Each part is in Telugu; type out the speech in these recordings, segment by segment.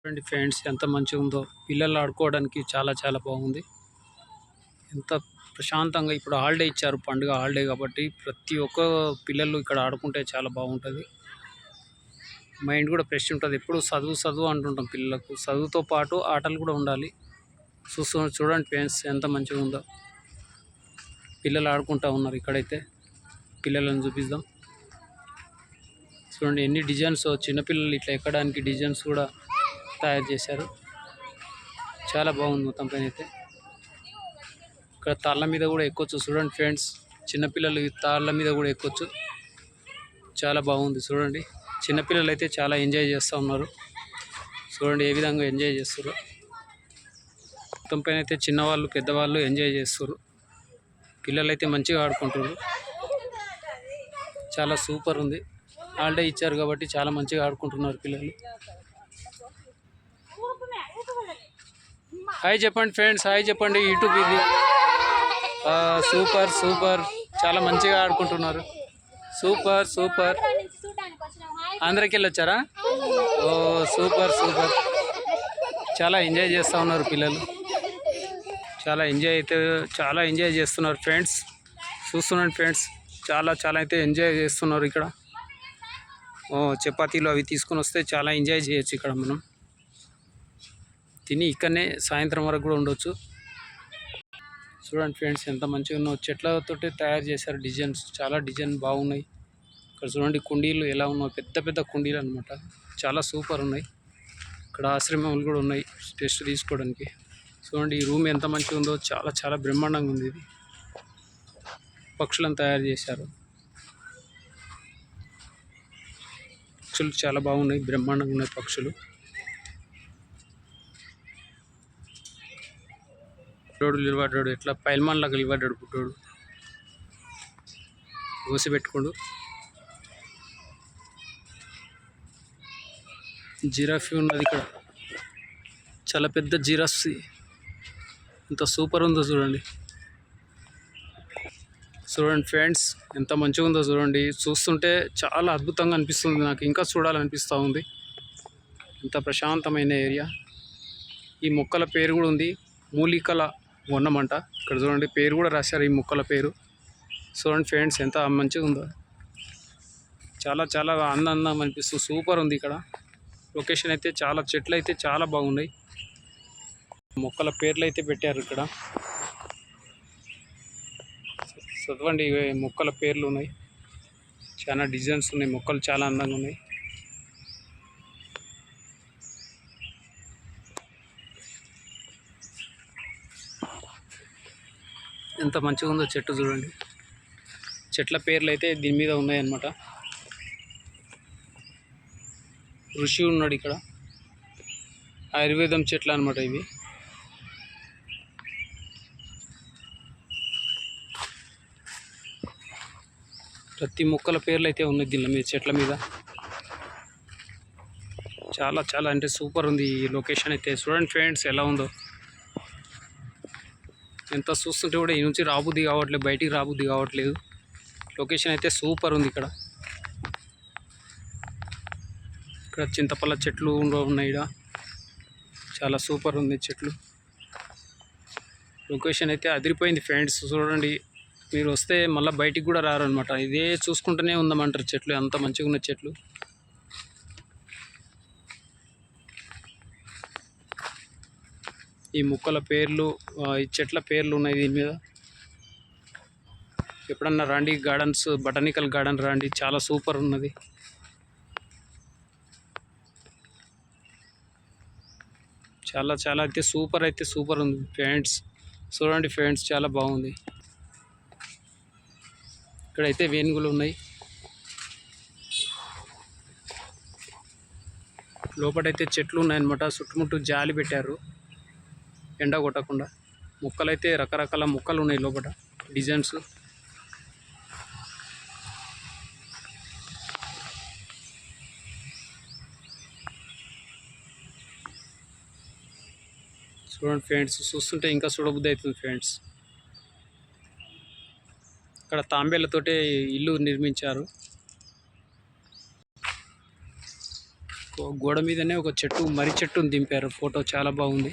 చూడండి ఫ్రెండ్స్, ఎంత మంచిగా ఉందో. పిల్లలు ఆడుకోవడానికి చాలా చాలా బాగుంది. ఎంత ప్రశాంతంగా. ఇప్పుడు హాలిడే ఇచ్చారు, పండుగ హాలిడే కాబట్టి ప్రతి ఒక్క పిల్లలు ఇక్కడ ఆడుకుంటే చాలా బాగుంటుంది. మైండ్ కూడా ఫ్రెష్ ఉంటుంది. ఎప్పుడు చదువు చదువు అంటుంటాం పిల్లలకు. చదువుతో పాటు ఆటలు కూడా ఉండాలి. చూడండి ఫ్రెండ్స్, ఎంత మంచిగా ఉందో. పిల్లలు ఆడుకుంటూ ఉన్నారు. ఇక్కడైతే పిల్లలను చూపిద్దాం. చూడండి ఎన్ని డిజైన్స్. చిన్నపిల్లలు ఇట్లా ఎక్కడానికి డిజైన్స్ కూడా తయారు చేశారు. చాలా బాగుంది మొత్తం పైన అయితే. ఇక్కడ తాళ్ళ మీద కూడా ఎక్కొచ్చు. చూడండి ఫ్రెండ్స్, చిన్నపిల్లలు తాళ్ళ మీద కూడా ఎక్కొచ్చు. చాలా బాగుంది. చూడండి చిన్నపిల్లలు అయితే చాలా ఎంజాయ్ చేస్తూ ఉన్నారు. చూడండి ఏ విధంగా ఎంజాయ్ చేస్తారు. మొత్తం పైన అయితే చిన్నవాళ్ళు పెద్దవాళ్ళు ఎంజాయ్ చేస్తారు. పిల్లలు అయితే మంచిగా ఆడుకుంటారు. చాలా సూపర్ ఉంది. హాలిడే ఇచ్చారు కాబట్టి చాలా మంచిగా ఆడుకుంటున్నారు పిల్లలు. హాయ్ చెప్పండి ఫ్రెండ్స్, హాయ్ చెప్పండి. యూట్యూబ్ ఇది. సూపర్ సూపర్, చాలా మంచిగా ఆడుకుంటున్నారు. Super super. ఆంధ్రాకి వెళ్ళి వచ్చారా? ఓ సూపర్ సూపర్. చాలా ఎంజాయ్ చేస్తూ ఉన్నారు పిల్లలు. చాలా ఎంజాయ్ చేస్తున్నారు ఫ్రెండ్స్. చూస్తున్నాను ఫ్రెండ్స్, చాలా చాలా అయితే ఎంజాయ్ చేస్తున్నారు ఇక్కడ. చపాతీలు అవి తీసుకొని వస్తే చాలా ఎంజాయ్ చేయొచ్చు ఇక్కడ. మనం తిని ఇక్కడనే సాయంత్రం వరకు కూడా ఉండొచ్చు. చూడండి ఫ్రెండ్స్, ఎంత మంచిగా ఉన్నాయో. చెట్లతోటి తయారు చేశారు డిజైన్స్. చాలా డిజైన్ బాగున్నాయి. ఇక్కడ చూడండి కుండీలు ఎలా ఉన్నాయో. పెద్ద పెద్ద కుండీలు అనమాట. చాలా సూపర్ ఉన్నాయి. ఇక్కడ ఆశ్రమాలు కూడా ఉన్నాయి టెస్ట్ తీసుకోవడానికి. చూడండి ఈ రూమ్ ఎంత మంచిగా ఉందో. చాలా చాలా బ్రహ్మాండంగా ఉంది. ఇది పక్షులను తయారు చేశారు. పక్షులు చాలా బాగున్నాయి, బ్రహ్మాండంగా ఉన్నాయి పక్షులు. బుడ్డోడు నిలబడ్డాడు. ఎట్లా పైల్మాన్ లాగా నిలబడ్డాడు బుడ్డోడు. గోసి పెట్టుకోడు. జిరాఫీ ఉన్నది ఇక్కడ. చాలా పెద్ద జిరాఫీ. ఎంత సూపర్ ఉందో చూడండి. చూడండి ఫ్రెండ్స్, ఎంత మంచిగా ఉందో చూడండి. చూస్తుంటే చాలా అద్భుతంగా అనిపిస్తుంది. నాకు ఇంకా చూడాలనిపిస్తూ ఉంది. ఎంత ప్రశాంతమైన ఏరియా. ఈ మొక్కల పేరు కూడా ఉంది, మూలికల వనమంట. ఇక్కడ చూడండి పేరు కూడా రాశారు, ఈ మొక్కల పేరు. చూడండి ఫ్రెండ్స్, ఎంత మంచిగా ఉందో. చాలా చాలా ఆనందంగా అనిపిస్తుంది. సూపర్ ఉంది ఇక్కడ. లొకేషన్ అయితే చాలా, చెట్లు అయితే చాలా బాగున్నాయి. మొక్కల పేర్లు అయితే పెట్టారు ఇక్కడ. చదవండి, మొక్కల పేర్లు ఉన్నాయి. చాలా డిజైన్స్ ఉన్నాయి. మొక్కలు చాలా అందంగా ఉన్నాయి. ఎంత మంచిగా ఉందో చెట్టు చూడండి. చెట్ల పేర్లు అయితే దీని మీద ఉన్నాయన్నమాట. ఋషి ఉన్నాడు ఇక్కడ. ఆయుర్వేదం చెట్లు అనమాట ఇవి. ప్రతి మొక్కల పేర్లు అయితే ఉన్నాయి దీని మీద, చెట్ల మీద. చాలా చాలా అంటే సూపర్ ఉంది ఈ లొకేషన్ అయితే. చూడండి ఫ్రెండ్స్ ఎలా ఉందో. ఎంత చూస్తుంటే కూడా ఈ నుంచి రాబుద్ది కావట్లేదు, బయటికి రాబుద్ది కావట్లేదు. లొకేషన్ అయితే సూపర్ ఉంది ఇక్కడ. ఇక్కడ చింతపల్ల చెట్లు ఉన్నాయి. ఇక్కడ చాలా సూపర్ ఉంది చెట్లు. లొకేషన్ అయితే అదిరిపోయింది ఫ్రెండ్స్. చూడండి, మీరు వస్తే మళ్ళీ బయటికి కూడా రారు అనమాట. ఇదే చూసుకుంటూనే ఉందామంటారు చెట్లు. అంత మంచిగా ఉన్న చెట్లు. ఈ మొక్కల పేర్లు, ఈ చెట్ల పేర్లు ఉన్నాయి దీని మీద. ఎప్పుడన్నా రండి గార్డెన్స్, బొటానికల్ గార్డెన్ రండి, చాలా సూపర్ ఉన్నది. చాలా చాలా అయితే సూపర్ ఉంది ఫ్రెండ్స్. చూడండి ఫ్రెండ్స్, చాలా బాగుంది. ఇక్కడైతే వేణుగులు ఉన్నాయి. లోపలైతే చెట్లు ఉన్నాయన్నమాట. చుట్టుముట్టు జాలి పెట్టారు ఎండ కొట్టకుండా. మొక్కలైతే రకరకాల మొక్కలు ఉన్నాయి లోపల, డిజైన్స్. చూడండి ఫ్రెండ్స్, చూస్తుంటే ఇంకా చూడబుద్ధి అవుతుంది ఫ్రెండ్స్. ఇక్కడ తాంబేలతోటే ఇల్లు నిర్మించారు. గోడ మీదనే ఒక చెట్టు, మర్రి చెట్టుని దింపారు. ఫోటో చాలా బాగుంది.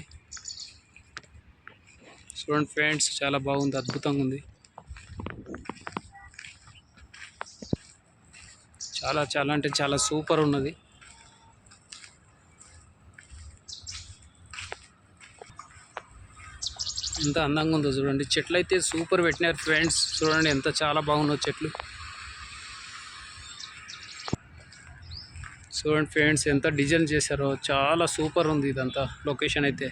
చూడండి ఫ్రెండ్స్, చాలా బాగుంది, అద్భుతంగా ఉంది. చాలా చాలా అంటే చాలా సూపర్ ఉన్నది. ఎంత అందంగా ఉందో చూడండి. చెట్లు అయితే సూపర్ పెట్టినారు ఫ్రెండ్స్. చూడండి ఎంత చాలా బాగున్నాయి చెట్లు. చూడండి ఫ్రెండ్స్, ఎంత డిజైన్ చేశారో, చాలా సూపర్ ఉంది ఇదంతా లొకేషన్ అయితే.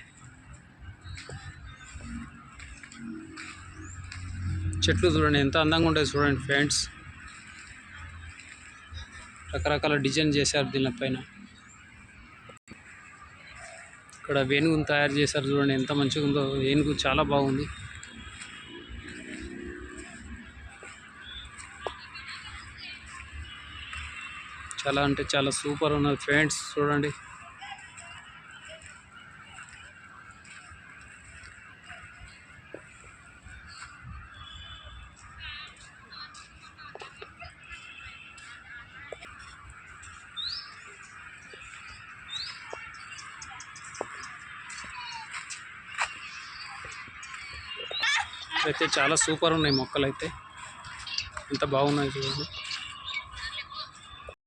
చెట్లు చూడండి ఎంత అందంగా ఉంటాయి చూడండి ఫ్రెండ్స్. రకరకాల డిజైన్ చేశారు దీనిపైన. ఇక్కడ వేణుగుని తయారు చేశారు చూడండి ఎంత మంచిగా ఉందో. ఏనుగు చాలా బాగుంది. చాలా అంటే చాలా సూపర్ ఉన్నది ఫ్రెండ్స్, చూడండి. అయితే చాలా సూపర్ ఉన్నాయి మొక్కలు అయితే. ఎంత బాగున్నాయి చూడండి.